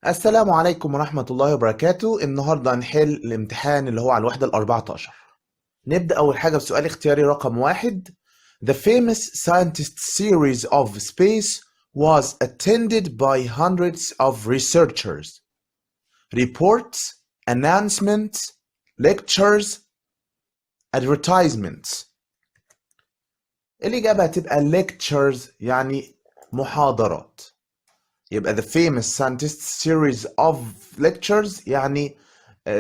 السلام عليكم ورحمة الله وبركاته. النهاردة هنحل الامتحان اللي هو على الوحدة ال14. نبدأ أول حاجة بسؤال اختياري رقم 1. The famous scientist series of space was attended by hundreds of researchers. Reports, announcements, lectures, advertisements. الإجابة هتبقى lectures يعني محاضرات. يبقى the famous scientist series of lectures يعني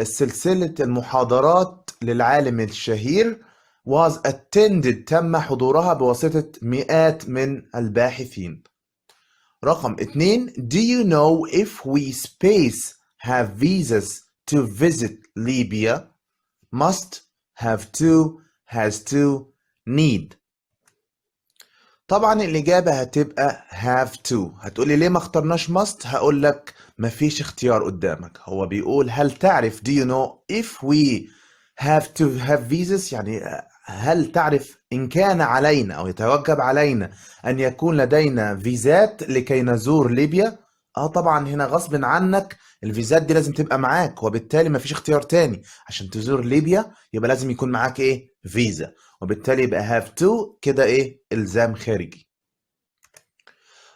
سلسلة المحاضرات للعالم الشهير was attended تم حضورها بواسطة مئات من الباحثين. رقم 2. Do you know if we space have visas to visit Libya? Must, have to, has to, need. طبعا الإجابة هتبقى have to. هتقولي ليه ما اخترناش must؟ هقول لك مفيش اختيار قدامك. هو بيقول هل تعرف do you know if we have to have visas يعني هل تعرف إن كان علينا أو يتوجب علينا أن يكون لدينا فيزات لكي نزور ليبيا؟ طبعا هنا غصب عنك الفيزات دي لازم تبقى معاك، وبالتالي مفيش اختيار تاني. عشان تزور ليبيا يبقى لازم يكون معاك ايه؟ فيزا، وبالتالي يبقى have to كده ايه؟ إلزام خارجي.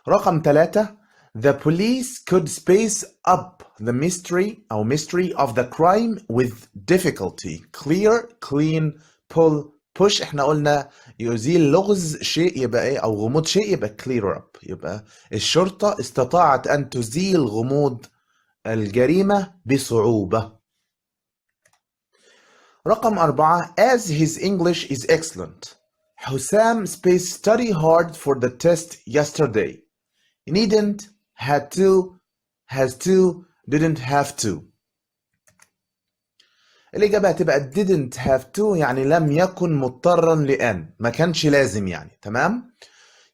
رقم 3. The police could space up the mystery of the crime with difficulty. Clear, clean, pull, push. احنا قلنا يزيل لغز شيء يبقى ايه، او غموض شيء يبقى clear up. يبقى الشرطة استطاعت ان تزيل غموض الجريمة بصعوبة. رقم 4. As his English is excellent, Hussam spaced study hard for the test yesterday. Needn't, had to, has to, didn't have to. الإجابة هتبقى didn't have to يعني لم يكن مضطرا لأن، ما كانش لازم يعني. تمام؟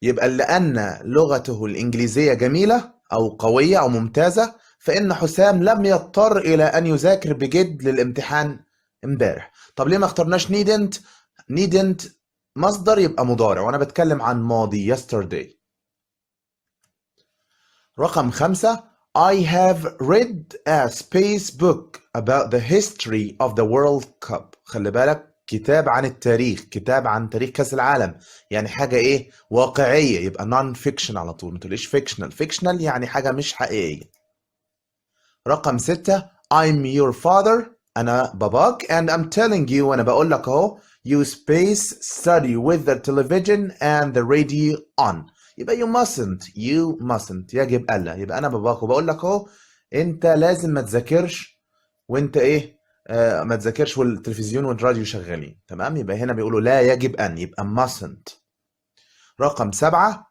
يبقى لأن لغته الإنجليزية جميلة أو قوية أو ممتازة، فإن حسام لم يضطر إلى أن يذاكر بجد للامتحان امبارح. طب ليه ما اخترناش needn't مصدر يبقى مضارع، وأنا بتكلم عن ماضي yesterday. رقم 5. I have read a space book about the history of the World Cup. خلي بالك كتاب عن التاريخ، كتاب عن تاريخ كأس العالم، يعني حاجة ايه؟ واقعية، يبقى non-fiction على طول، ما تقوليش fictional يعني حاجة مش حقيقية. رقم 6. I'm your father أنا باباك and I'm telling you وأنا بقول لك أهو you space study with the television and the radio on. يبقى you mustn't يجب ألا. يبقى أنا باباك وبقول لك أهو أنت لازم ما تذاكرش وأنت إيه ما تذاكرش والتلفزيون والراديو شغالين. تمام؟ يبقى هنا بيقولوا لا يجب أن، يبقى mustn't. رقم 7.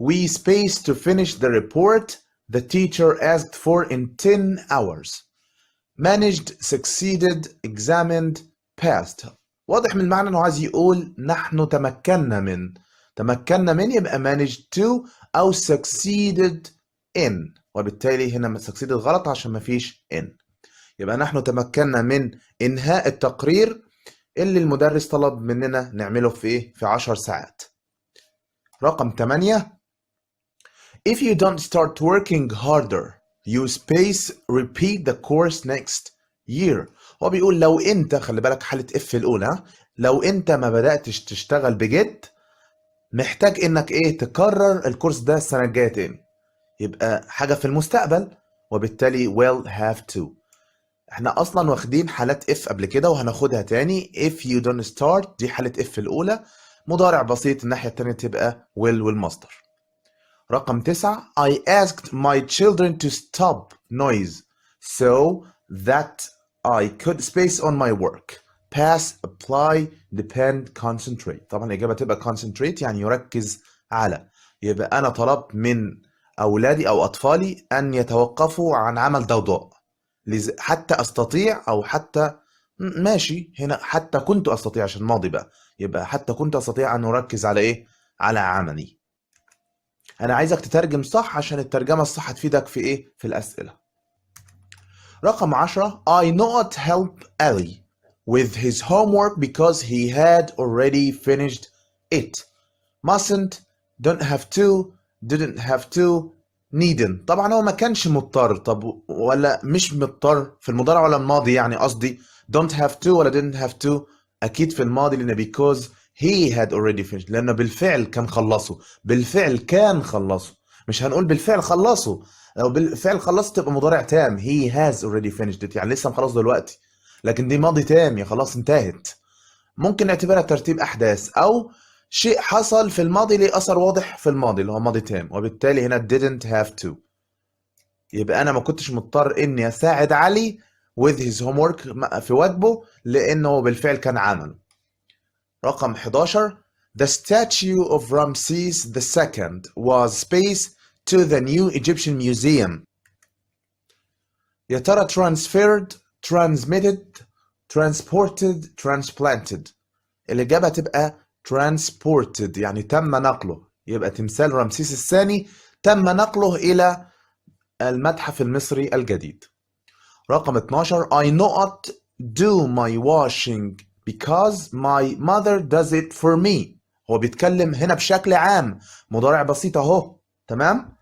We spaced to finish the report the teacher asked for in 10 hours. Managed, succeeded, examined, passed. واضح من المعنى انه عايز يقول نحن تمكنا من يبقى managed to او succeeded in، وبالتالي هنا succeeded غلط عشان ما فيش in. يبقى نحن تمكنا من انهاء التقرير اللي المدرس طلب مننا نعمله في ايه؟ في 10 ساعات. رقم 8. If you don't start working harder you space repeat the course next year. هو بيقول لو انت، خلي بالك حالة اف الأولى، لو انت ما بدأتش تشتغل بجد محتاج انك ايه؟ تكرر الكورس ده السنة الجاية تاني. يبقى حاجة في المستقبل، وبالتالي will have to. احنا اصلا واخدين حالات اف قبل كده وهناخدها تاني. if you don't start دي حالة اف الأولى، مضارع بسيط، الناحية التانية تبقى will والمصدر. رقم 9. I asked my children to stop noise so that I could space on my work. Pass, apply, depend, concentrate. طبعا الإجابة تبقى concentrate يعني يركز على. يبقى أنا طلبت من أولادي أو أطفالي أن يتوقفوا عن عمل ضوضاء حتى أستطيع، أو حتى ماشي هنا حتى كنت أستطيع عشان ماضي بقى، يبقى حتى كنت أستطيع أن أركز على إيه؟ على عملي. أنا عايزك تترجم صح عشان الترجمة الصح تفيدك في إيه؟ في الأسئلة. رقم 10. I not help Ali with his homework because he had already finished it. Mustn't, don't have to, didn't have to, needn't. طبعا هو ما كانش مضطر. طب ولا مش مضطر في المضارع ولا الماضي؟ يعني قصدي don't have to ولا didn't have to؟ اكيد في الماضي، لان because he had already finished، لانه بالفعل كان خلصه. بالفعل كان خلصه، مش هنقول بالفعل خلصه. لو بالفعل خلصه تبقى مضارع تام، he has already finished it، يعني لسه مخلص دلوقتي. لكن دي ماضي تام، يا خلاص انتهت. ممكن نعتبرها ترتيب احداث او شيء حصل في الماضي ليه اثر واضح في الماضي اللي هو ماضي تام، وبالتالي هنا didn't have to. يبقى انا ما كنتش مضطر اني اساعد علي with his homework في واجبه لانه بالفعل كان عمله. رقم 11 The statue of Ramses II was spaced to the new Egyptian museum. يا ترى transferred، transmitted، transported، transplanted؟ الإجابة تبقى transported، يعني تم نقله. يبقى تمثال رمسيس الثاني تم نقله إلى المتحف المصري الجديد. رقم 12 I not do my washing because my mother does it for me. هو بيتكلم هنا بشكل عام، مضارع بسيط اهو، تمام؟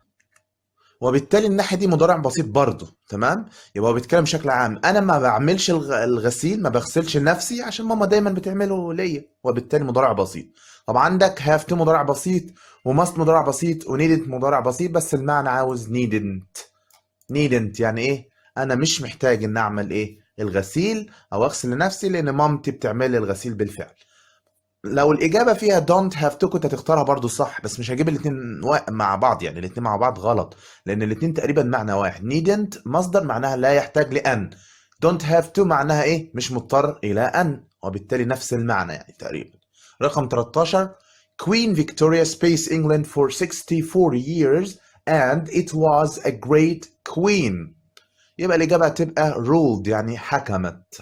وبالتالي الناحية دي مضارع بسيط برضه، تمام؟ يبقى هو بيتكلم بشكل عام، انا ما بعملش الغسيل، ما بغسلش لنفسي عشان ماما دايما بتعمله ليا، وبالتالي مضارع بسيط. طب عندك have to مضارع بسيط، وmust مضارع بسيط، وneedn't مضارع بسيط، بس المعنى عاوز needn't يعني ايه؟ انا مش محتاج ان اعمل ايه؟ الغسيل او اغسل لنفسي لان مامتي بتعمل لي الغسيل بالفعل. لو الاجابه فيها don't have to كنت هتختارها برضو صح، بس مش هجيب الاثنين مع بعض، يعني الاثنين مع بعض غلط، لان الاثنين تقريبا معنى واحد. needn't مصدر معناها لا يحتاج لان، don't have to معناها ايه؟ مش مضطر الى ان، وبالتالي نفس المعنى يعني تقريبا. رقم 13 Queen Victoria spaced England for 64 years and it was a great queen. يبقى الإجابة هتبقى ruled، يعني حكمت.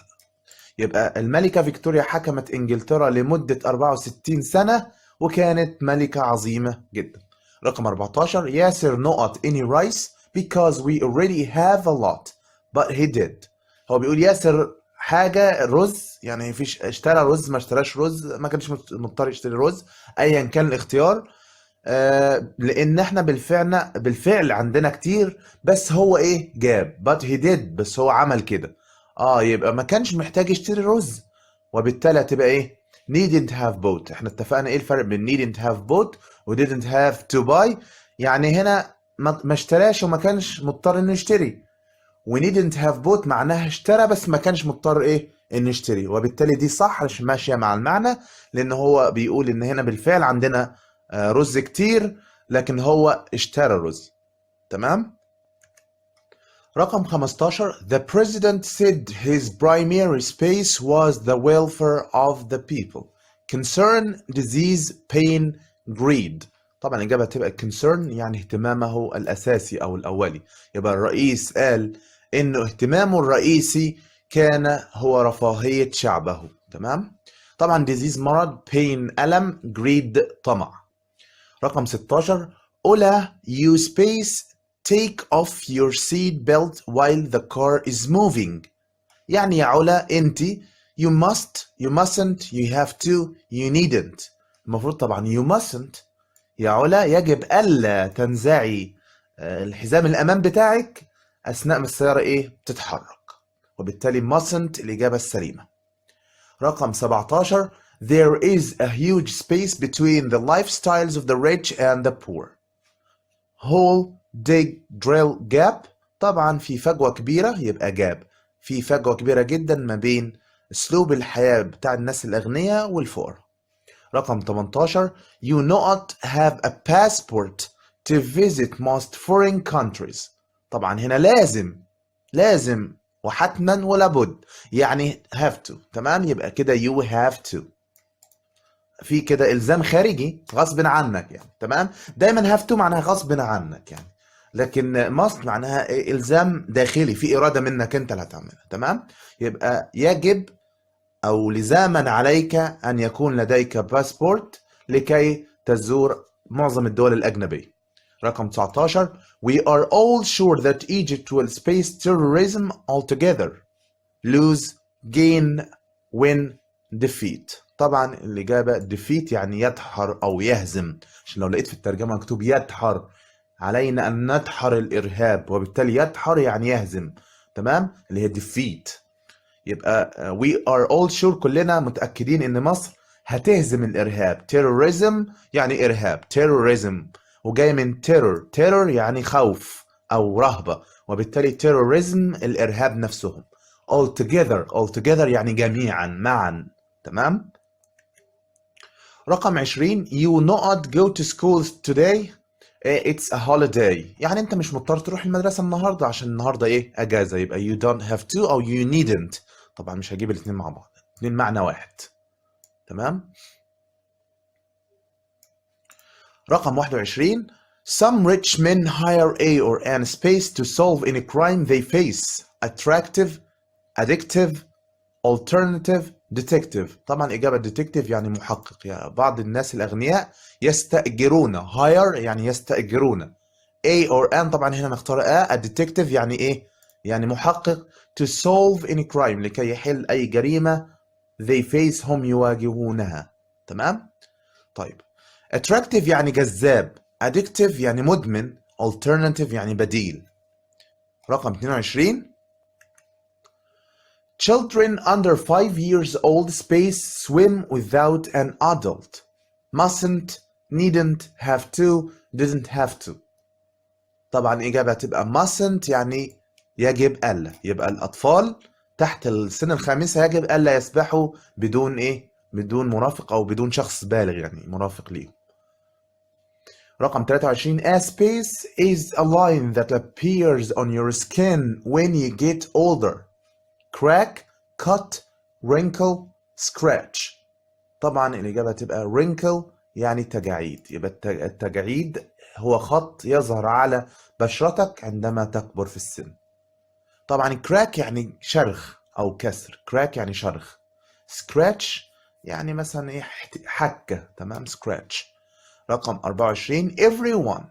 يبقى الملكة فيكتوريا حكمت إنجلترا لمدة 64 سنة وكانت ملكة عظيمة جدا. رقم 14 ياسر not any rice because we already have a lot but he did. هو بيقول ياسر حاجة رز، يعني مفيش، اشترى رز ما اشتراش رز، ما كانش مضطر يشتري رز، أيا كان الاختيار. لان احنا بالفعل عندنا كتير، بس هو ايه؟ جاب but he did، بس هو عمل كده. يبقى ما كانش محتاج يشتري رز، وبالتالي هتبقى ايه؟ needn't have bought. احنا اتفقنا ايه الفرق بين needn't have bought و didn't have to buy؟ يعني هنا ما اشتراش وما كانش مضطر انه يشتري، و needn't have bought معناها اشترى بس ما كانش مضطر ايه؟ انه يشتري، وبالتالي دي صح، مش ماشيه مع المعنى، لان هو بيقول ان هنا بالفعل عندنا رز كتير لكن هو اشترى رز، تمام؟ رقم 15 The president said his primary space was the welfare of the people. Concern, disease, pain, greed. طبعا الإجابة هتبقى concern، يعني اهتمامه الأساسي أو الأولي. يبقى الرئيس قال إنه اهتمامه الرئيسي كان هو رفاهية شعبه، تمام؟ طبعا disease مرض، pain ألم، greed طمع. رقم 16 أولا you space take off your seat belt while the car is moving. يعني يا علا انت you must you mustn't you have to you needn't. المفروض طبعا you mustn't يا علا يجب ألا تنزعي الحزام الأمام بتاعك أثناء ما السيارة إيه؟ بتتحرك، وبالتالي mustn't الإجابة السليمة. رقم 17 There is a huge space between the lifestyles of the rich and the poor. Hole, dig, drill, gap. طبعا في فجوة كبيرة، يبقى جاب. في فجوة كبيرة جدا ما بين أسلوب الحياة بتاع الناس الأغنياء والفقراء. رقم 18 You not have a passport to visit most foreign countries. طبعا هنا لازم وحتما ولابد، يعني have to، تمام؟ يبقى كده you have to، في كده الزام خارجي غصب عنك يعني، تمام؟ دايما have to معناها غصب عنك يعني، لكن must معناها الزام داخلي، في اراده منك انت اللي هتعملها، تمام؟ يبقى يجب او لزاما عليك ان يكون لديك باسبورت لكي تزور معظم الدول الاجنبيه. رقم 19 We are all sure that Egypt will face terrorism altogether. Lose, gain, win, defeat. طبعا الإجابة defeat يعني يدحر أو يهزم، عشان لو لقيت في الترجمة مكتوب يدحر علينا أن ندحر الإرهاب، وبالتالي يدحر يعني يهزم، تمام، اللي هي defeat. يبقى we are all sure، كلنا متأكدين إن مصر هتهزم الإرهاب. terrorism يعني إرهاب، terrorism، وجاي من terror يعني خوف أو رهبة، وبالتالي terrorism الإرهاب نفسهم. all together يعني جميعا معا، تمام. رقم 20 you not go to school today it's a holiday، يعني انت مش مضطر تروح المدرسة النهاردة عشان النهاردة ايه اجازة، يبقى you don't have to او you needn't. طبعا مش هجيب الاثنين مع بعض، الاثنين معنى واحد، تمام. رقم 21 some rich men hire a or an space to solve any crime they face. attractive, addictive, alternative, detective. طبعا إجابة detective يعني محقق، يعني بعض الناس الأغنياء يستأجرون. hire يعني يستأجرون. A or N طبعا هنا نختار A. detective يعني إيه؟ يعني محقق. to solve any crime لكي يحل أي جريمة they face هم يواجهونها، تمام؟ طيب attractive يعني جذاب. addictive يعني مدمن. alternative يعني بديل. رقم 22 Children under 5 years old space swim without an adult. mustn't, needn't, have to, didn't have to. طبعا إجابة تبقى mustn't يعني يجب ألا، يبقى الأطفال تحت السن الخامسة يجب ألا يسبحوا بدون إيه؟ بدون مرافق أو بدون شخص بالغ يعني مرافق ليهم. رقم 23 A space is a line that appears on your skin when you get older. crack, cut, wrinkle, scratch. طبعا الإجابة تبقى wrinkle يعني تجاعيد، يبقى التجاعيد هو خط يظهر على بشرتك عندما تكبر في السن. طبعا crack يعني شرخ أو كسر، crack يعني شرخ. scratch يعني مثلا إيه حكة، تمام، scratch. رقم 24 everyone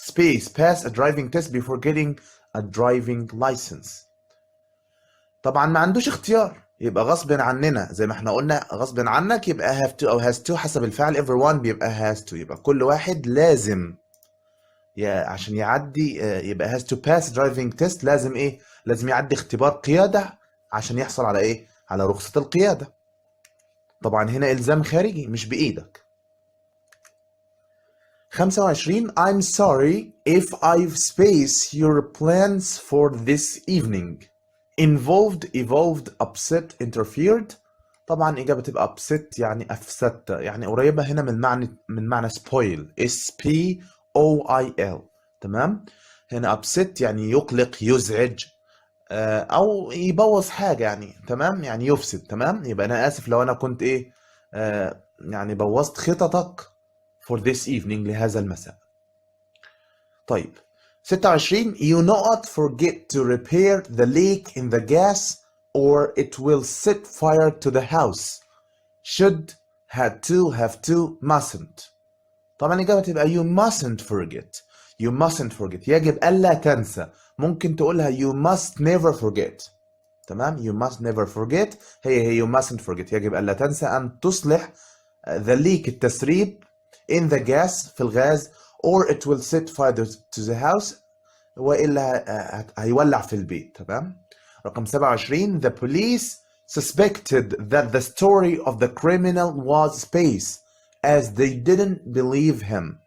space pass a driving test before getting a driving license. طبعا ما عندوش اختيار، يبقى غصب عننا زي ما احنا قلنا غصب عنك يبقى have to او has to حسب الفعل. everyone بيبقى has to، يبقى كل واحد لازم عشان يعدي يبقى has to pass driving test، لازم ايه؟ لازم يعدي اختبار قيادة عشان يحصل على ايه؟ على رخصة القيادة. طبعا هنا إلزام خارجي مش بإيدك. 25 I'm sorry if I've spaced your plans for this evening. involved, evolved, upset, interfered. طبعا إجابة تبقى upset يعني أفسدت، يعني قريبة هنا من معنى spoil. spoil، تمام. هنا upset يعني يقلق، يزعج، أو يبوظ حاجة يعني، تمام، يعني يفسد، تمام. يبقى أنا آسف لو أنا كنت إيه يعني بوظت خططك for this evening لهذا المساء. طيب 26 you not forget to repair the leak in the gas or it will set fire to the house. should, had to, have to, mustn't. طبعا الإجابة تبقى you mustn't forget. you mustn't forget يجب ألا تنسى. ممكن تقولها you must never forget، تمام. you must never forget هي you mustn't forget يجب ألا تنسى أن تصلح the leak التسريب in the gas في الغاز or it will set fire to the house وإلا هيولع في البيت، تمام. رقم 27 the police suspected that the story of the criminal was space as they didn't believe him.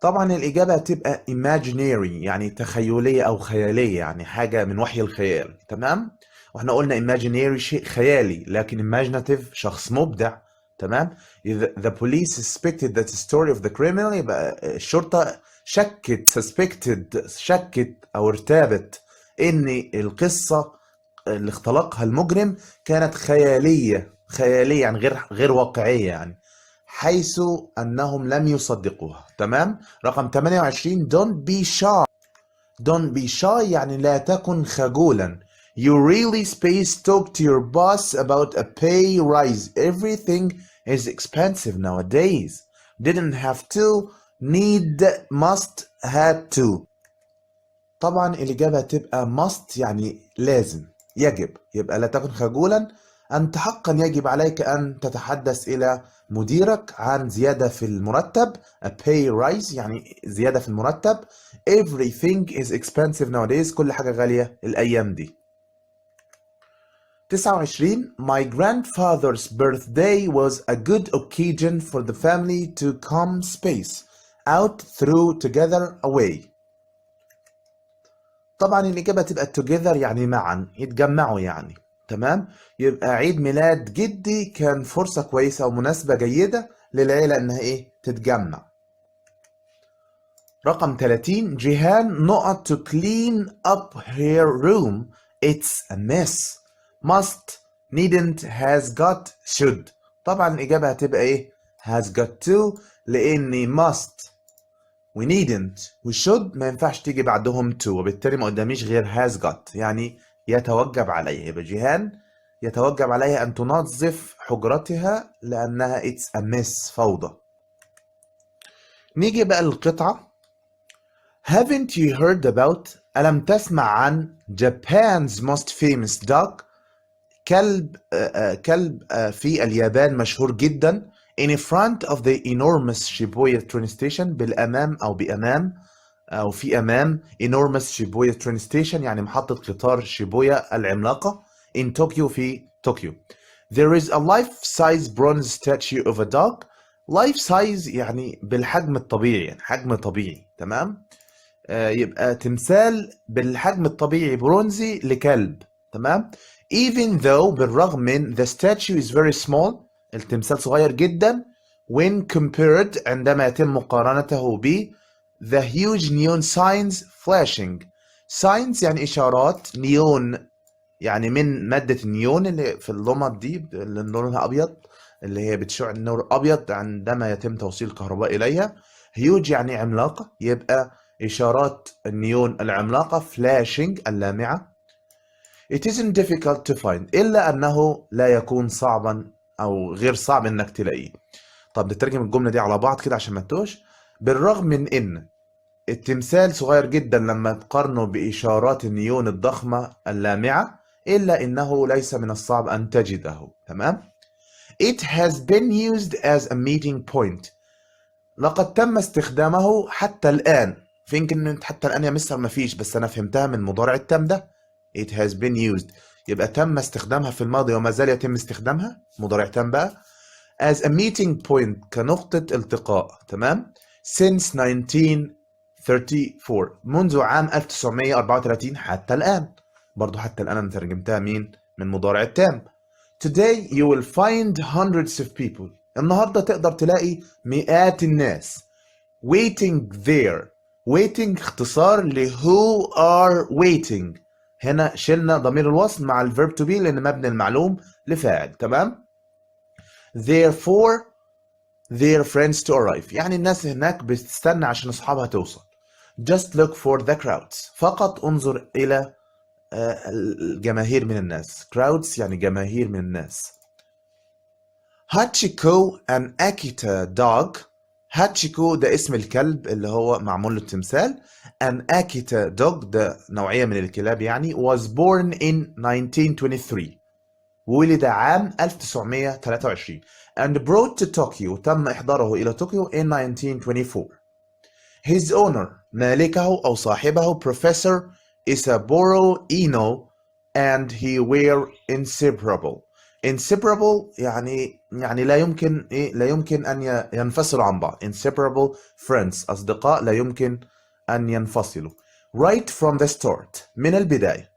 طبعا الإجابة هتبقى imaginary يعني تخيلية أو خيالية، يعني حاجة من وحي الخيال، تمام. واحنا قلنا imaginary شيء خيالي، لكن imaginative شخص مبدع، تمام. the police suspected that the story of the criminal يبقى الشرطة شكت أو ارتابت إن القصة اللي اختلقها المجرم كانت خيالية يعني غير واقعية يعني، حيث أنهم لم يصدقوها، تمام. رقم 28 don't be shy يعني لا تكن خجولا. you really space talk to your boss about a pay rise. everything is expensive nowadays. didn't have to, need, must, had to. طبعا الإجابة تبقى must يعني لازم، يجب. يبقى لا تكن خجولا أنت حقا يجب عليك أن تتحدث إلى مديرك عن زيادة في المرتب. a pay rise يعني زيادة في المرتب. everything is expensive nowadays. كل حاجة غالية الأيام دي. 29 My grandfather's birthday was a good occasion for the family to come space out through together away. طبعا الإجابة تبقى together يعني معا، يتجمعوا يعني. تمام. يبقى عيد ميلاد جدي كان فرصة كويسة ومناسبة جيدة للعيلة إنها إيه تتجمع. رقم 30 جيهان not to clean up her room it's a mess must needn't has got should. طبعا الإجابة هتبقى إيه has got to، لأن must و needn't و should ما ينفعش تيجي بعدهم to، وبالتالي ما قداميش غير has got يعني يتوجب عليها. يبقى جيهان يتوجب عليها أن تنظف حجرتها لأنها it's a mess فوضى. نيجي بقى للقطعة. Haven't you heard about ألم تسمع عن Japan's most famous dog كلب في اليابان مشهور جدا in front of the enormous Shibuya train station بالأمام أو بأمام أو في أمام enormous Shibuya train station يعني محطة قطار شيبويا العملاقة in Tokyo في طوكيو. There is a life-size bronze statue of a dog. life size يعني بالحجم الطبيعي يعني حجم طبيعي. تمام. يبقى تمثال بالحجم الطبيعي برونزي لكلب. تمام. even though بالرغم من the statue is very small التمثال صغير جدا when compared عندما يتم مقارنته ب the huge neon signs flashing. signs يعني إشارات، نيون يعني من مادة النيون اللي في اللمض دي اللي لونها أبيض اللي هي بتشع النور أبيض عندما يتم توصيل الكهرباء إليها. huge يعني عملاقة، يبقى إشارات النيون العملاقة flashing اللامعة. It isn't difficult to find إلا أنه لا يكون صعبا أو غير صعب إنك تلاقيه. طب نترجم الجملة دي على بعض كده عشان ما تتوهش. بالرغم من إن التمثال صغير جدا لما تقارنه بإشارات النيون الضخمة اللامعة إلا إنه ليس من الصعب أن تجده. تمام. It has been used as a meeting point. لقد تم استخدامه حتى الآن. فين كلمة حتى الآن يا مستر؟ مفيش، بس أنا فهمتها من مضارع التام ده. It has been used يبقى تم استخدامها في الماضي وما زال يتم استخدامها مضارع تام بقى. as a meeting point كنقطة التقاء. تمام. since 1934 منذ عام 1934 حتى الآن. برضو حتى الآن أنا ترجمتها مين؟ من مضارع التام. Today you will find hundreds of people. النهاردة تقدر تلاقي مئات الناس waiting there. waiting اختصار ل who are waiting. هنا شلنا ضمير الوصل مع الverb to be لأن مبني المعلوم لفاعل. تمام. therefore their friends to arrive يعني الناس هناك بتستنى عشان أصحابها توصل. just look for the crowds فقط انظر إلى الجماهير من الناس. crowds يعني جماهير من الناس. هاتشيكو an Akita dog. هاتشيكو ده اسم الكلب اللي هو معمول له التمثال. an Akita dog ده نوعية من الكلاب يعني was born in 1923 ولد عام 1923 and brought to Tokyo تم إحضاره إلى طوكيو in 1924. his owner مالكه أو صاحبه Professor Isaburo Ino and he were inseparable. inseparable يعني لا يمكن أن ينفصلوا عن بعض. inseparable friends أصدقاء لا يمكن أن ينفصلوا. right from the start من البداية.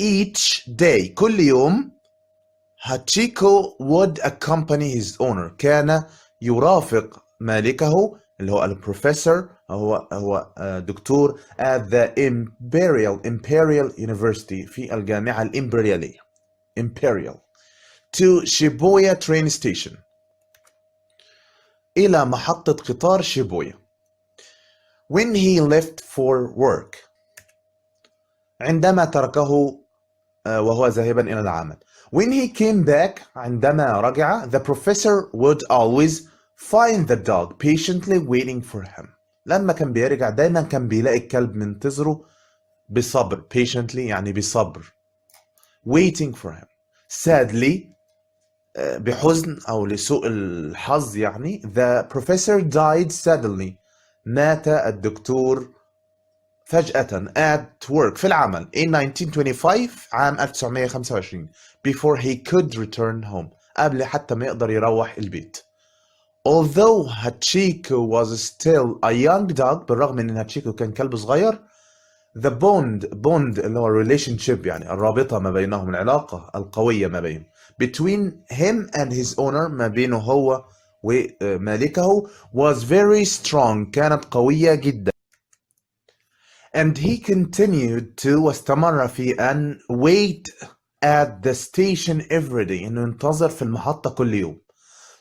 each day كل يوم هاتشيكو would accompany his owner كان يرافق مالكه اللي هو البروفيسور هو دكتور at the Imperial University في الجامعة الإمبريالية Imperial to Shibuya train station إلى محطة قطار شيبويا. when he left for work عندما تركه وهو ذاهبا إلى العمل. when he came back عندما رجع the professor would always find the dog patiently waiting for him. لما كان بيرجع دايما كان بيلاقي الكلب منتظره بصبر. patiently يعني بصبر. waiting for him. sadly بحزن أو لسوء الحظ يعني the professor died suddenly مات الدكتور فجأة at work في العمل in 1925 عام 1925 before he could return home قبل حتى ما يقدر يروح البيت. Although Hachiko was still a young dog بالرغم ان هاتشيكو كان كلب صغير the bond اللي هو relationship يعني الرابطة ما بينهم العلاقة القوية ما بينهم between him and his owner ما بينه هو ومالكه was very strong كانت قوية جدا. And he continued to واستمر في أن wait at the station every day إنه ينتظر في المحطة كل يوم.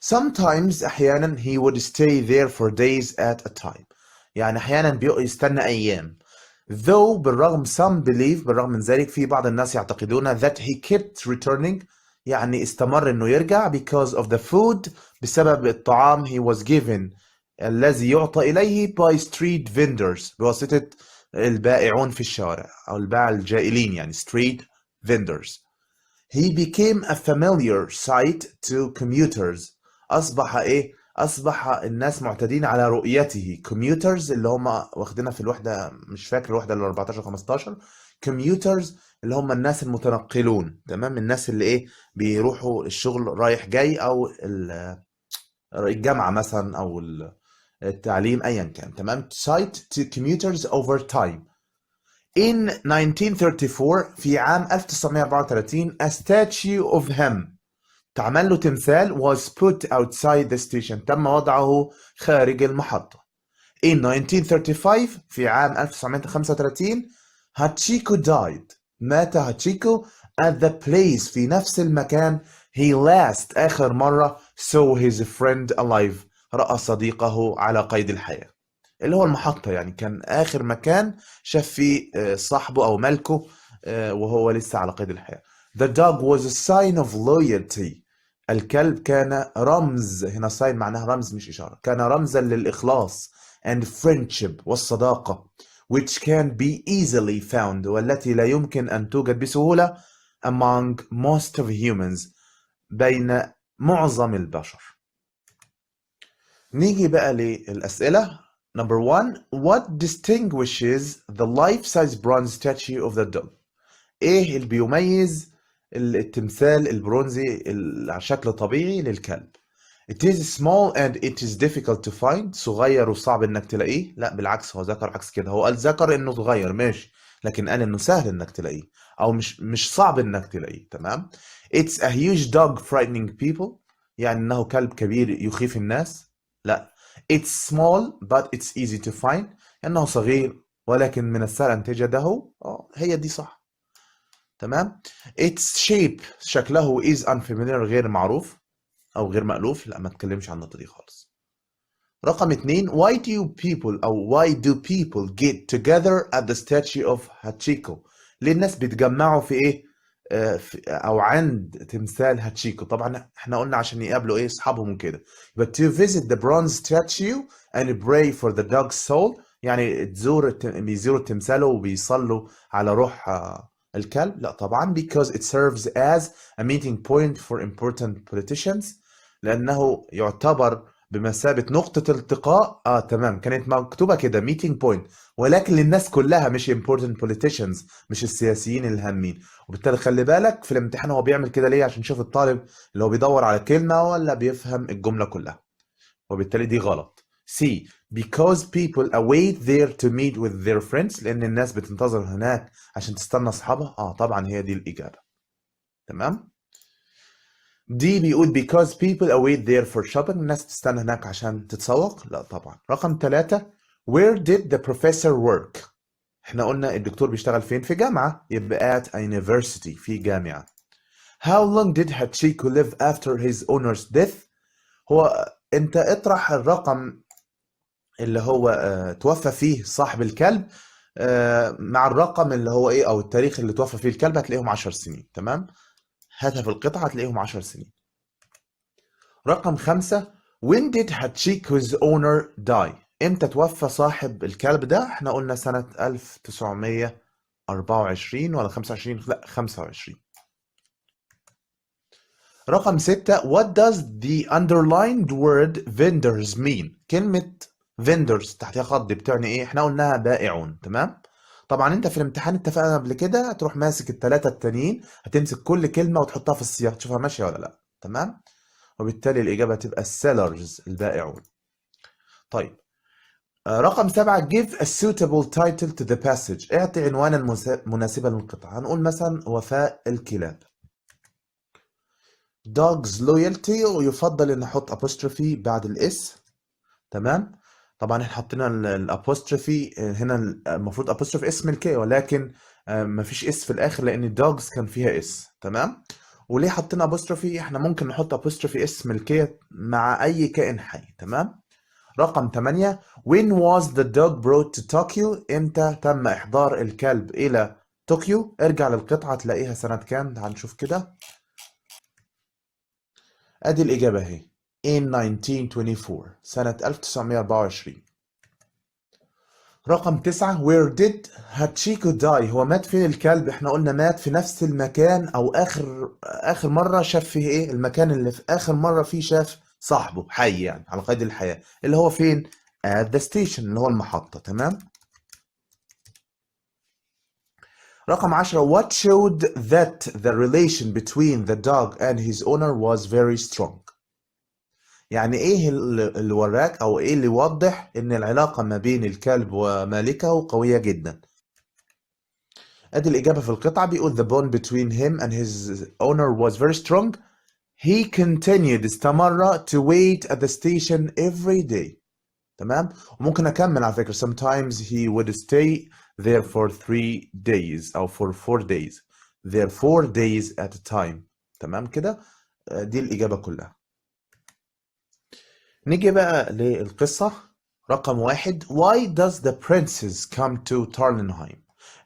Sometimes أحيانا he would stay there for days at a time يعني أحيانا يستنى أيام. Though بالرغم some believe بالرغم من ذلك في بعض الناس يعتقدون that he kept returning يعني استمر إنه يرجع because of the food بسبب الطعام he was given الذي يعطى إليه by street vendors بواسطة البائعون في الشوارع أو الباعة الجائلين يعني street vendors. He became a familiar sight to commuters أصبح إيه؟ أصبح الناس معتادين على رؤيته commuters اللي هم واخدينها في الوحدة مش فاكر الوحدة اللي 14 15 commuters اللي هم الناس المتنقلون تمام الناس اللي إيه بيروحوا الشغل رايح جاي أو الجامعة مثلا أو التعليم أيا كان تمام sight to commuters over time. In 1934 في عام 1934 a statue of him تعمل له تمثال was put outside the station تم وضعه خارج المحطة. In 1935 في عام 1935 هاتشيكو died مات هاتشيكو at the place في نفس المكان he last آخر مرة saw his friend alive رأى صديقه على قيد الحياة اللي هو المحطة يعني كان آخر مكان شاف فيه صاحبه أو ملكه وهو لسه على قيد الحياة. The dog was a sign of loyalty الكلب كان رمز هنا sign معناها رمز مش إشارة كان رمزا للإخلاص and friendship والصداقة which can be easily found والتي لا يمكن أن توجد بسهولة among most of humans بين معظم البشر. نيجي بقى للأسئلة. Number 1 What distinguishes the life-size bronze statue of the dog؟ إيه اللي بيميز التمثال البرونزي على شكل طبيعي للكلب؟ It is small and it is difficult to find صغير وصعب إنك تلاقيه. لا بالعكس هو ذكر عكس كده هو قال ذكر إنه صغير ماشي لكن قال إنه سهل إنك تلاقيه أو مش صعب إنك تلاقيه تمام. It's a huge dog frightening people يعني إنه كلب كبير يخيف الناس. لا It's small but it's easy to find إنه صغير ولكن من السهل أن تجده. هي دي صح تمام. Its shape شكله is unfamiliar غير معروف أو غير مألوف. لا ما تكلمش عن النقطة دي خالص. رقم 2 why do people get together at the statue of Hachiko؟ ليه الناس بيتجمعوا في إيه أو عند تمثال هاتشيكو؟ طبعا احنا قلنا عشان يقابلوا إيه أصحابهم وكده. But to visit the bronze statue and pray for the dog's soul يعني بيزوروا التمثال وبيصلوا على روح الكلب. لا طبعا because it serves as a meeting point for important politicians لأنه يعتبر بمثابة نقطة التقاء. تمام كانت مكتوبة كده meeting point ولكن للناس كلها مش important politicians مش السياسيين الهامين. وبالتالي خلي بالك في الامتحان هو بيعمل كده ليه عشان يشوف الطالب اللي هو بيدور على كلمة ولا بيفهم الجملة كلها وبالتالي دي غلط. C because people await there to meet with their friends لأن الناس بتنتظر هناك عشان تستنى أصحابها. طبعا هي دي الإجابة تمام. D بيقول because people await there for shopping الناس تستنى هناك عشان تتسوق. لا طبعا. رقم 3 where did the professor work؟ احنا قلنا الدكتور بيشتغل فين؟ في جامعة يبقى at a university في جامعة. How long did Hachiko live after his owner's death؟ هو انت اطرح الرقم اللي هو توفى فيه صاحب الكلب مع الرقم اللي هو ايه او التاريخ اللي توفى فيه الكلب هتلاقيهم 10 سنين تمام. هاتها في القطعة هتلاقيهم 10 سنين. رقم 5 when did Hachiko's owner die؟ امتى توفى صاحب الكلب ده؟ احنا قلنا سنة 1924 ولا 25؟ لا 25. رقم 6 what does the underlined word vendors mean؟ كلمة vendors تحتها خط دي بتعني ايه؟ احنا قلناها بائعون. تمام. طبعا انت في الامتحان اتفقنا قبل كده هتروح ماسك الثلاثة التانيين، هتمسك كل كلمة وتحطها في السياق تشوفها ماشية ولا لا. تمام. وبالتالي الإجابة تبقى sellers البائعون. طيب رقم 7 give a suitable title to the passage. اعطي عنوانا مناسبا للقطعة. هنقول مثلا وفاء الكلاب. dogs loyalty، ويفضل ان نحط apostrophe بعد الاس. تمام. طبعا احنا حطينا الابوستروفي هنا، المفروض apostrophe اسم ملكية، ولكن مفيش اس في الاخر لان dogs كان فيها اس. تمام. وليه حطينا apostrophe؟ احنا ممكن نحط apostrophe اسم ملكية مع اي كائن حي. تمام. رقم 8 when was the dog brought to Tokyo؟ امتى تم احضار الكلب الى طوكيو؟ ارجع للقطعة تلاقيها سنة كام. تعال نشوف كده. ادي الاجابة اهي in 1924 سنة 1924. رقم 9 where did هاتشيكو die؟ هو مات فين الكلب؟ احنا قلنا مات في نفس المكان او اخر مرة شاف فيه ايه، المكان اللي في اخر مرة فيه شاف صاحبه حي يعني على قيد الحياة، اللي هو فين؟ at the station اللي هو المحطة. تمام. رقم 10 what showed that the relation between the dog and his owner was very strong؟ يعني ايه اللي وراك او ايه اللي يوضح ان العلاقة ما بين الكلب ومالكه قوية جدا؟ ادي الاجابة في القطعة. بيقول the bond between him and his owner was very strong. He continued استمر to wait at the station every day. تمام. وممكن اكمل على فكرة sometimes he would stay there for 3 days او for 4 days. there 4 days at a time. تمام كده. دي الإجابة كلها. نيجي بقى للقصة. رقم 1 why does the princess come to Tarnheim؟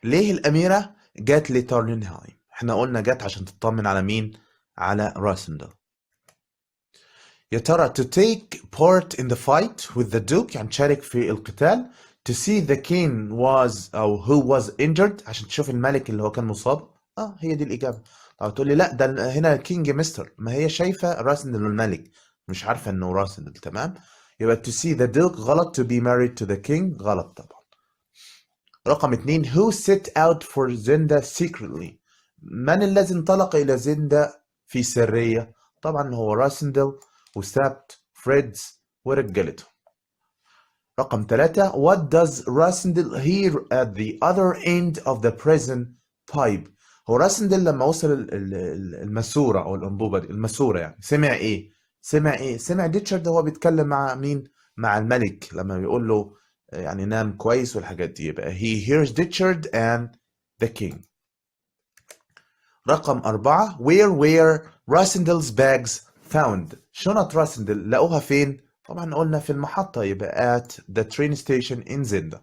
ليه الأميرة جات لتارنهايم؟ احنا قلنا جات عشان تطمن على مين؟ على راسندل. يا ترى to take part in the fight with the duke يعني تشارك في القتال. to see the king was أو who was injured عشان تشوف الملك اللي هو كان مصاب. هي دي الإجابة. طب تقول لي لا ده هنا كينج مستر، ما هي شايفة راسندل الملك مش عارفة انه راسندل. تمام. يبقى to see the duke غلط، to be married to the king غلط طبعا. رقم 2 who set out for زندا secretly؟ من الذي انطلق إلى زندا في سرية؟ طبعا هو راسندل وسابت فريدز ورجالته. رقم 3 what does راسندل hear at the other end of the prison pipe؟ هو راسندل لما وصل الماسورة أو الأنبوبة دي الماسورة يعني سمع إيه؟ سمع ديتشارد وهو بيتكلم مع مين؟ مع الملك لما بيقول له يعني نام كويس والحاجات دي. يبقى he hears Richard and the king. رقم 4 where were Rassendel's bags found؟ شنط راسندل لقوها فين؟ طبعا قلنا في المحطة، يبقى at the train station in زندا.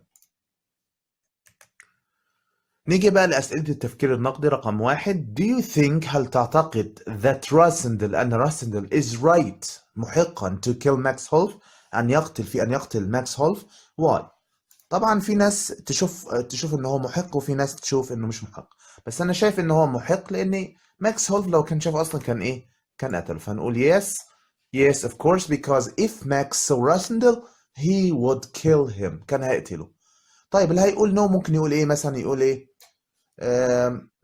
نيجي بقى لأسئلة التفكير النقدي. رقم 1 do you think هل تعتقد that راسندل أن راسندل is right محقا to kill Max Holf أن يقتل ماكس هولف؟ why؟ طبعا في ناس تشوف ان هو محق وفي ناس تشوف انه مش محق، بس انا شايف ان هو محق لان ماكس هولف لو كان شافه اصلا كان ايه؟ كان قتله. فنقول yes of course because if Max saw Rassendel he would kill him كان هيقتله. طيب اللي هيقول no ممكن يقول ايه مثلا؟ يقول ايه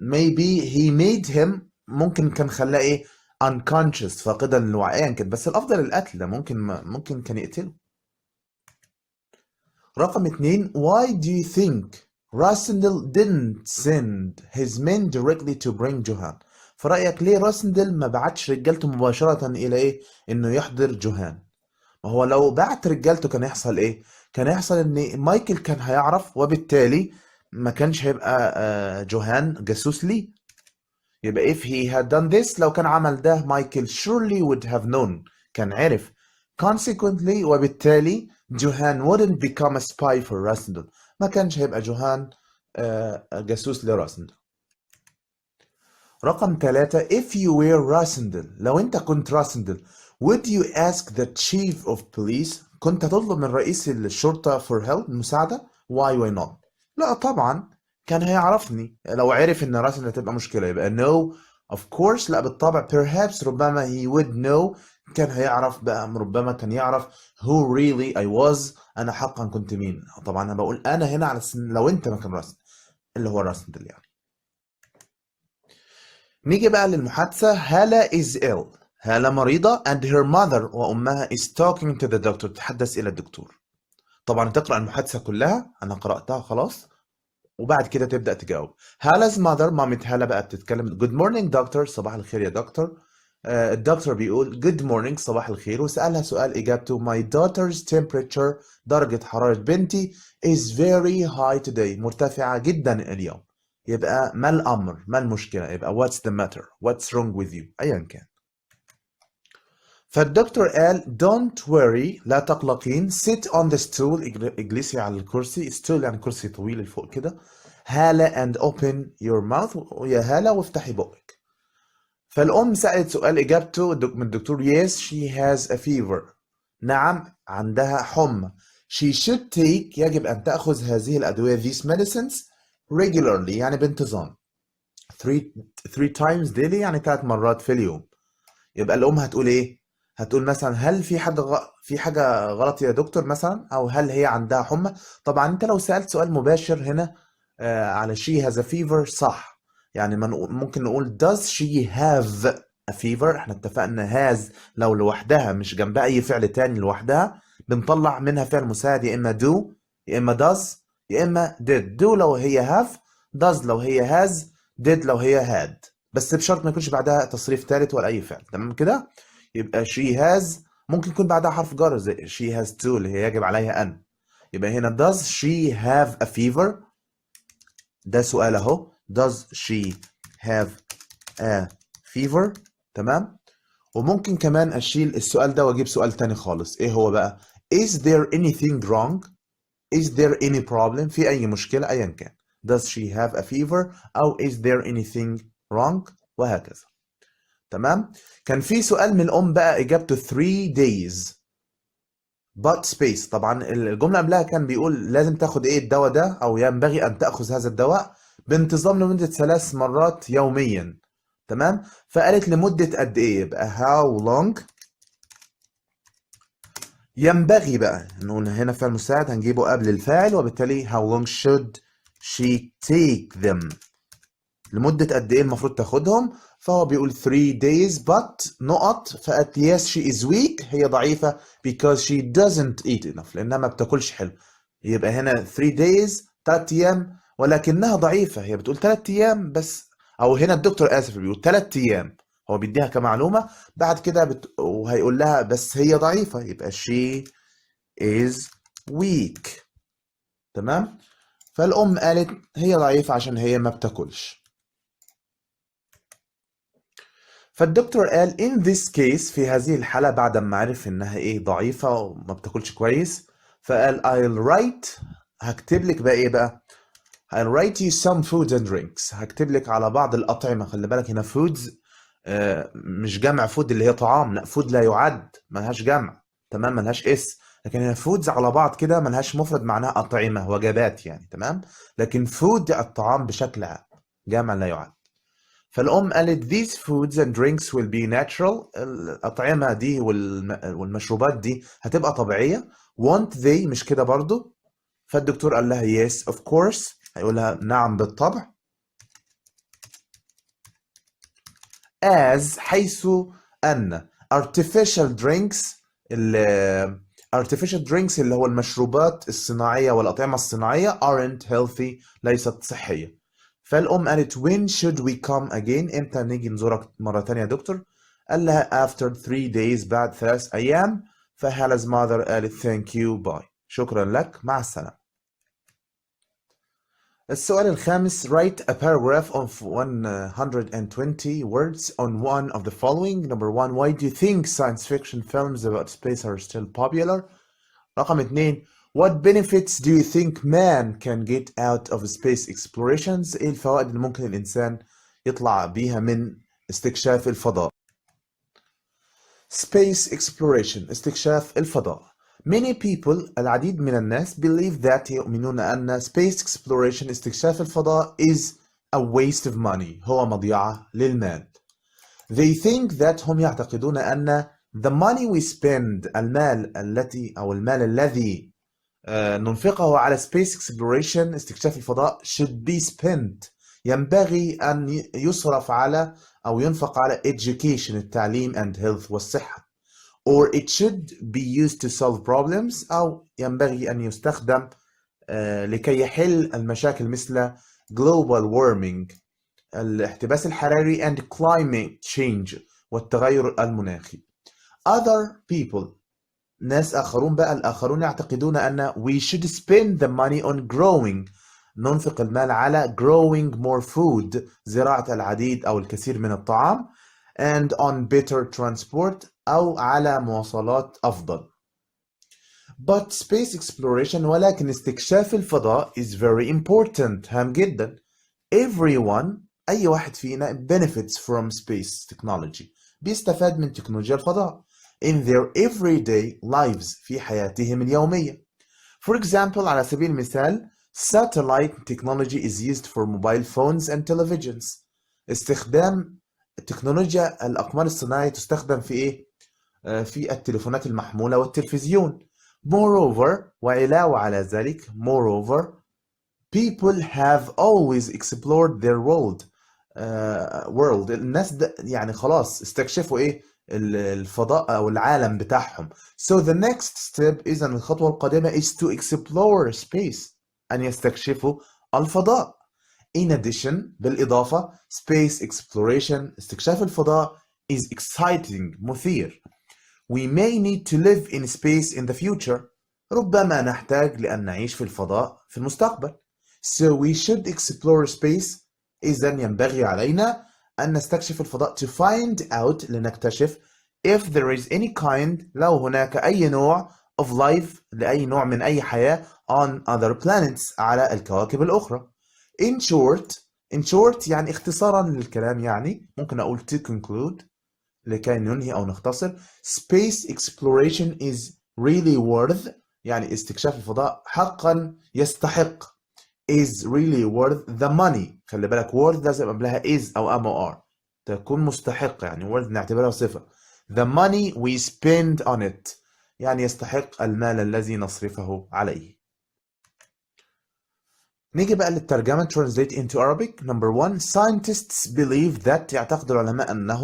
maybe he made him ممكن كان خلاه ايه unconscious فاقدا للوعي كده، بس الافضل القتل ده ممكن كان يقتله. رقم 2 why do you think Rassendel didn't send his men directly to bring Johan؟ في رأيك ليه راسندل ما بعتش رجالته مباشرة إلى إيه؟ إنه يحضر جوهان؟ ما هو لو بعت رجالته كان يحصل إيه؟ كان يحصل إن مايكل كان هيعرف وبالتالي ما كانش هيبقى جوهان جاسوس ليه. يبقى if he had done this لو كان عمل ده مايكل surely would have known كان عرف. consequently وبالتالي جوهان wouldn't become a spy for راسندل ما كانش هيبقى جوهان جاسوس لراسندل. رقم 3 if you were راسندل لو انت كنت راسندل would you ask the chief of police كنت تطلب من رئيس الشرطة for help مساعدة؟ why not؟ لا طبعا كان هيعرفني لو عرف ان راسندل هتبقى مشكلة. يبقى no of course لا بالطبع. perhaps ربما he would know كان هيعرف بقى، ربما كان يعرف who really I was أنا حقا كنت مين. طبعا أنا بقول أنا هنا على لو أنت مكان راسل اللي هو راسل يعني. نيجي بقى للمحادثة. هالة is ill. هالة مريضة and her mother وأمها is talking to the doctor تتحدث إلى الدكتور. طبعا تقرأ المحادثة كلها، أنا قرأتها خلاص، وبعد كده تبدأ تجاوب. هالة mother مامة هالة بقى بتتكلم good morning doctor صباح الخير يا دكتور. الدكتور بيقول good morning صباح الخير، وسألها سؤال إجابته my daughter's temperature درجة حرارة بنتي is very high today مرتفعة جدا اليوم. يبقى ما الأمر، ما المشكلة، يبقى what's the matter what's wrong with you أيا كان. فالدكتور قال don't worry لا تقلقين sit on the stool اجلسي على الكرسي. stool يعني كرسي طويل لفوق كده. هالة and open your mouth يا هالة وافتحي بقك. فالأم سألت سؤال إجابته من الدكتور yes she has a fever نعم عندها حمى. she should take يجب أن تأخذ هذه الأدوية these medicines regularly يعني بانتظام. three times daily يعني 3 مرات في اليوم. يبقى الأم هتقول إيه؟ هتقول مثلا هل في حاجة غلط يا دكتور مثلا، أو هل هي عندها حمى؟ طبعا أنت لو سألت سؤال مباشر هنا على she has a fever صح، يعني ممكن نقول does she have a fever. احنا اتفقنا has لو لوحدها مش جنبها أي فعل تاني لوحدها بنطلع منها فعل مساعد، يا إما do يا إما does يا إما did. do لو هي have، does لو هي has، did لو هي had، بس بشرط ما يكونش بعدها تصريف ثالث ولا أي فعل. تمام كده؟ يبقى she has ممكن يكون بعدها حرف جر زي she has to اللي هي يجب عليها أن. يبقى هنا does she have a fever؟ ده سؤال أهو does she have a fever؟ تمام. وممكن كمان أشيل السؤال ده وأجيب سؤال تاني خالص. إيه هو بقى؟ is there anything wrong؟ is there any problem؟ في أي مشكلة أيا كان. does she have a fever أو is there anything wrong وهكذا. تمام. كان في سؤال من الأم بقى إجابته 3 days but space. طبعا الجملة قبلها كان بيقول لازم تاخد إيه الدواء ده أو ينبغي أن تأخذ هذا الدواء بانتظام لمدة 3 مرات يوميا. تمام. فقالت لمدة قد إيه؟ يبقى how long ينبغي بقى نقول هنا فعل مساعد هنجيبه قبل الفاعل، وبالتالي how long should she take them لمدة قد إيه المفروض تاخدهم. فهو بيقول 3 days but نقط. فقالت yes she is weak هي ضعيفة because she doesn't eat enough لأنها ما بتاكلش حلو. يبقى هنا 3 days 3 أيام ولكنها ضعيفة. هي بتقول 3 أيام بس، أو هنا الدكتور آسف بيقول 3 أيام، هو بيديها كمعلومة بعد كده وهيقول لها بس هي ضعيفة يبقى she is weak. تمام. فالأم قالت هي ضعيفة عشان هي ما بتاكلش. فالدكتور قال in this case في هذه الحالة بعد ما عرف انها ايه ضعيفة وما بتاكلش كويس، فقال I'll write هكتب لك بقى ايه بقى I'll write you some foods and drinks هكتب لك على بعض الأطعمة. خلي بالك هنا foods مش جمع food اللي هي طعام، لا food لا يعد ملهاش جمع. تمام. ملهاش اس. لكن هنا foods على بعض كده ملهاش مفرد معناها أطعمة وجبات يعني. تمام. لكن food الطعام بشكل عام جمع لا يعد. فالأم قالت these foods and drinks will be natural الأطعمة دي والمشروبات دي هتبقى طبيعية. won't they مش كده برضو؟ فالدكتور قال لها yes of course هيقول لها نعم بالطبع. as حيث أن artificial drinks artificial drinks اللي هو المشروبات الصناعية والأطعمة الصناعية aren't healthy ليست صحية. فالأم قالت when should we come again امتى نيجي نزورك مرة تانية يا دكتور؟ قال لها after 3 days بعد 3 أيام. فهال's mother قالت thank you bye شكرا لك مع السلامة. السؤال الخامس write a paragraph of 120 words on one of the following. Number 1 why do you think science fiction films about space are still popular? رقم 2 what benefits do you think man can get out of space explorations؟ ايه الفوائد اللي ممكن الإنسان يطلع بيها من استكشاف الفضاء؟ Space exploration استكشاف الفضاء. Many people العديد من الناس believe that يؤمنون أن space exploration استكشاف الفضاء is a waste of money، هو مضيعة للمال. They think that، هم يعتقدون أن the money we spend، المال الذي ننفقه على space exploration، استكشاف الفضاء، should be spent، ينبغي أن يصرف على أو ينفق على education، التعليم and health والصحة. or it should be used to solve problems، أو ينبغي أن يستخدم لكي يحل المشاكل مثل global warming، الاحتباس الحراري and climate change، والتغير المناخي. other people، ناس آخرون بقى، الآخرون يعتقدون أن we should spend the money on growing، ننفق المال على growing more food، زراعة العديد أو الكثير من الطعام، and on better transport، أو على مواصلات أفضل. but space exploration، ولكن استكشاف الفضاء is very important، هام جدا. everyone، أي واحد فينا benefits from space technology، بيستفاد من تكنولوجيا الفضاء in their everyday lives، في حياتهم اليومية. For example، على سبيل المثال satellite technology is used for mobile phones and televisions، استخدام تكنولوجيا الأقمار الصناعية تستخدم في إيه؟ في التليفونات المحمولة والتلفزيون. moreover، وعلاوة على ذلك moreover people have always explored their world، الناس يعني خلاص استكشفوا ايه الفضاء او العالم بتاعهم. so the next step، اذا الخطوة القادمة is to explore space، ان يستكشفوا الفضاء. in addition، بالإضافة space exploration، استكشاف الفضاء is exciting، مثير. we may need to live in space in the future، ربما نحتاج لأن نعيش في الفضاء في المستقبل. so we should explore space، إذا ينبغي علينا أن نستكشف الفضاء to find out، لنكتشف if there is any kind، لو هناك أي نوع of life، لأي نوع من أي حياة on other planets، على الكواكب الأخرى. in short يعني اختصارا للكلام، يعني ممكن أقول to conclude، لكي ننهي أو نختصر. space exploration is really worth، يعني استكشاف الفضاء حقا يستحق is really worth the money. خلي بالك worth لازم قبلها is أو MOR، تكون مستحق، يعني worth نعتبرها صفة. the money we spend on it، يعني يستحق المال الذي نصرفه عليه. نيجي بقى للترجمة translate into Arabic. number 1 scientists believe that، يعتقد العلماء أن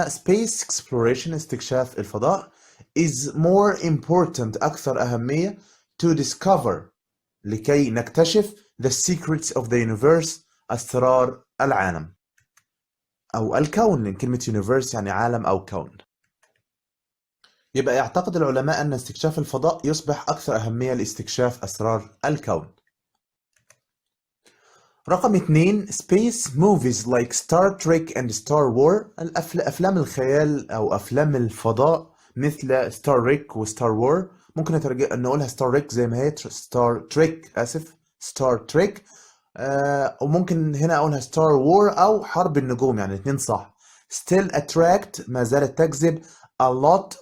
space exploration، استكشاف الفضاء is more important، أكثر أهمية to discover، لكي نكتشف the secrets of the universe، أسرار العالم أو الكون، لأن كلمة universe يعني عالم أو كون. يبقى يعتقد العلماء أن استكشاف الفضاء يصبح أكثر أهمية لاستكشاف أسرار الكون. رقم 2 space movies like Star Trek and Star Wars، أفلام الخيال أو أفلام الفضاء مثل Star Trek و Star Wars، ممكن نقولها Star Trek زي ما هي Star Trek، آسف Star Trek، وممكن هنا أقولها Star Wars أو حرب النجوم، يعني الاثنين صح. still attract، ما زالت تجذب a lot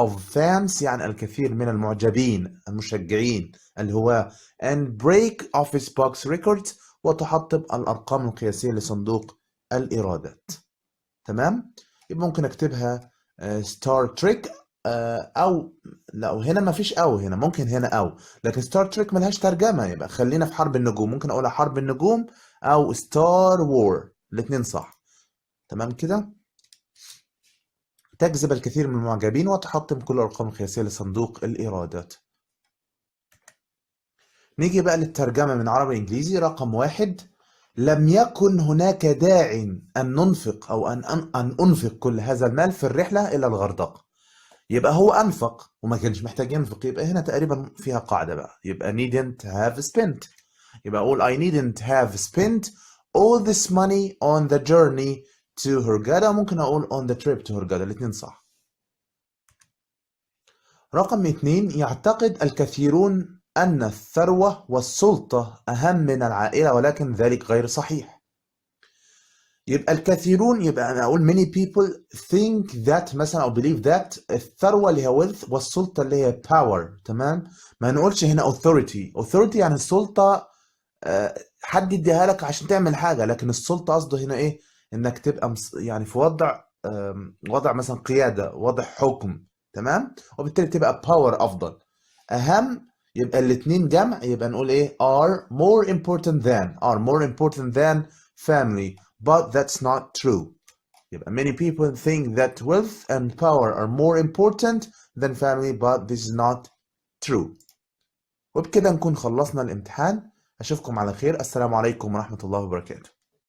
of fans يعني الكثير من المعجبين المشجعين الهواة and break office box records، وتحطم الأرقام القياسية لصندوق الإيرادات. تمام؟ يبقى ممكن أكتبها ستار تريك، أو لا هنا ما فيش أو، هنا ممكن هنا أو، لكن ستار تريك ملهاش ترجمة، يبقى خلينا في حرب النجوم، ممكن أقولها حرب النجوم أو ستار وور، الاتنين صح. تمام كده؟ تجذب الكثير من المعجبين وتحطم كل الأرقام القياسية لصندوق الإيرادات. نيجي بقى للترجمة من عربي لإنجليزي. رقم 1 لم يكن هناك داع أن ننفق أو أن أنفق كل هذا المال في الرحلة إلى الغردقة. يبقى هو أنفق وما كانش محتاج ينفق، يبقى هنا تقريبا فيها قاعدة بقى، يبقى needn't have spent، يبقى أقول I needn't have spent all this money on the journey to Hurghada، ممكن أقول on the trip to Hurghada، الاثنين صح. رقم 2 يعتقد الكثيرون أن الثروة والسلطة أهم من العائلة، ولكن ذلك غير صحيح. يبقى الكثيرون، يبقى أنا أقول many people think that مثلا أو believe that الثروة اللي هي wealth والسلطة اللي هي power. تمام؟ ما نقولش هنا authority يعني السلطة حد يديها لك عشان تعمل حاجة، لكن السلطة قصده هنا ايه؟ انك تبقى يعني في وضع وضع مثلا قيادة، وضع حكم، تمام؟ وبالتالي تبقى باور افضل. اهم يبقى الاتنين جمع، يبقى نقول ايه؟ are more important than family, but that's not true. يبقى many people think that wealth and power are more important than family, but this is not true. وبكده نكون خلصنا الامتحان. أشوفكم على خير. السلام عليكم ورحمة الله وبركاته.